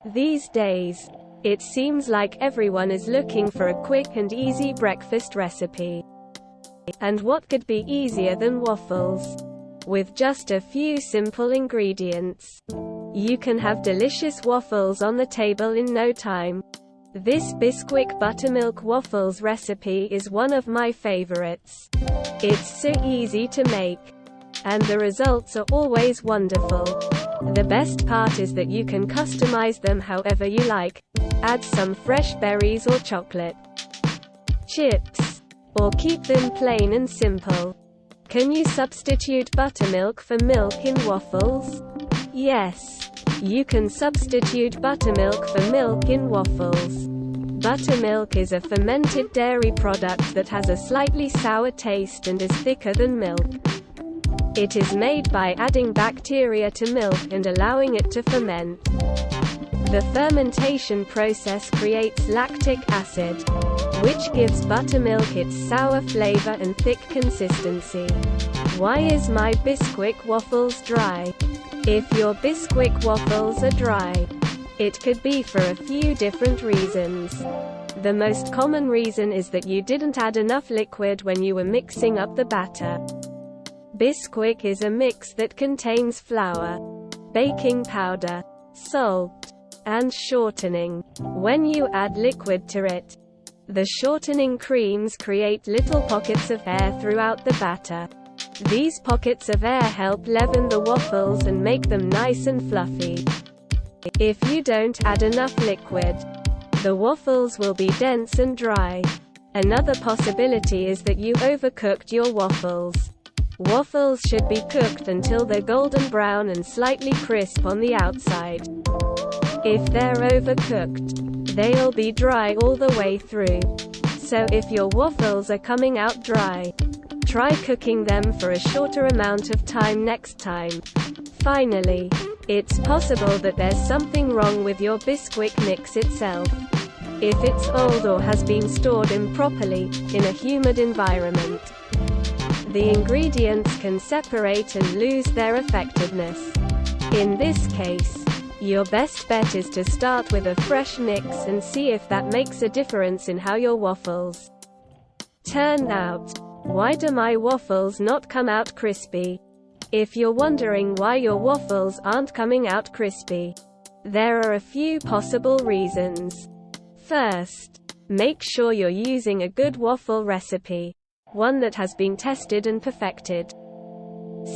These days, it seems like everyone is looking for a quick and easy breakfast recipe. And what could be easier than waffles? With just a few simple ingredients, you can have delicious waffles on the table in no time. This Bisquick buttermilk waffles recipe is one of my favorites. It's so easy to make, and the results are always wonderful. The best part is that you can customize them however you like. Add some fresh berries or chocolate chips, or keep them plain and simple. Can you substitute buttermilk for milk in waffles? Yes, you can substitute buttermilk for milk in waffles. Buttermilk is a fermented dairy product that has a slightly sour taste and is thicker than milk. It is made by adding bacteria to milk and allowing it to ferment. The fermentation process creates lactic acid, which gives buttermilk its sour flavor and thick consistency. Why is my Bisquick waffles dry? If your Bisquick waffles are dry, it could be for a few different reasons. The most common reason is that you didn't add enough liquid when you were mixing up the batter. Bisquick is a mix that contains flour, baking powder, salt, and shortening. When you add liquid to it, the shortening creams create little pockets of air throughout the batter. These pockets of air help leaven the waffles and make them nice and fluffy. If you don't add enough liquid, the waffles will be dense and dry. Another possibility is that you overcooked your waffles. Waffles should be cooked until they're golden brown and slightly crisp on the outside. If they're overcooked, they'll be dry all the way through. So if your waffles are coming out dry, try cooking them for a shorter amount of time next time. Finally, it's possible that there's something wrong with your Bisquick mix itself. If it's old or has been stored improperly, in a humid environment, the ingredients can separate and lose their effectiveness. In this case, your best bet is to start with a fresh mix and see if that makes a difference in how your waffles turn out. Why do my waffles not come out crispy? If you're wondering why your waffles aren't coming out crispy, there are a few possible reasons. First, make sure you're using a good waffle recipe, one that has been tested and perfected.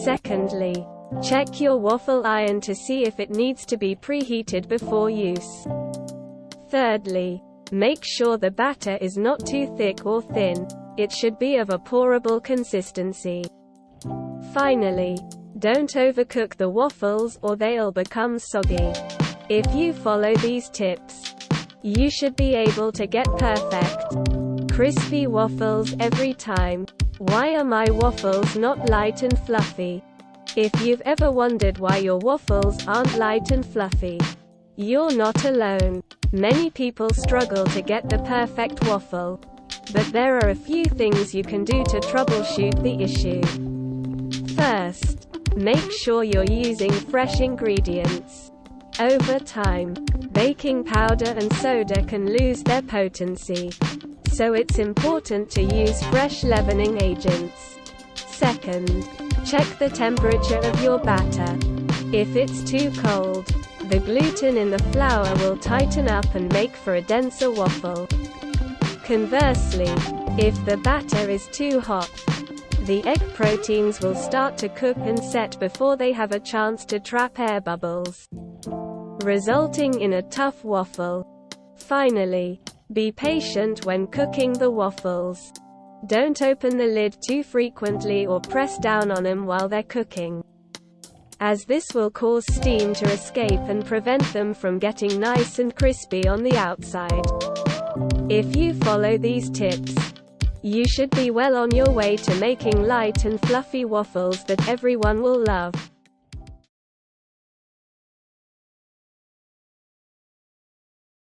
Secondly, check your waffle iron to see if it needs to be preheated before use. Thirdly, make sure the batter is not too thick or thin. It should be of a pourable consistency. Finally, don't overcook the waffles or they'll become soggy. If you follow these tips, you should be able to get perfect, crispy waffles every time. Why are my waffles not light and fluffy? If you've ever wondered why your waffles aren't light and fluffy, you're not alone. Many people struggle to get the perfect waffle, but there are a few things you can do to troubleshoot the issue. First, make sure you're using fresh ingredients. Over time, baking powder and soda can lose their potency, so it's important to use fresh leavening agents. Second, check the temperature of your batter. If it's too cold, the gluten in the flour will tighten up and make for a denser waffle. Conversely, if the batter is too hot, the egg proteins will start to cook and set before they have a chance to trap air bubbles, resulting in a tough waffle. Finally, be patient when cooking the waffles. Don't open the lid too frequently or press down on them while they're cooking, as this will cause steam to escape and prevent them from getting nice and crispy on the outside. If you follow these tips, you should be well on your way to making light and fluffy waffles that everyone will love.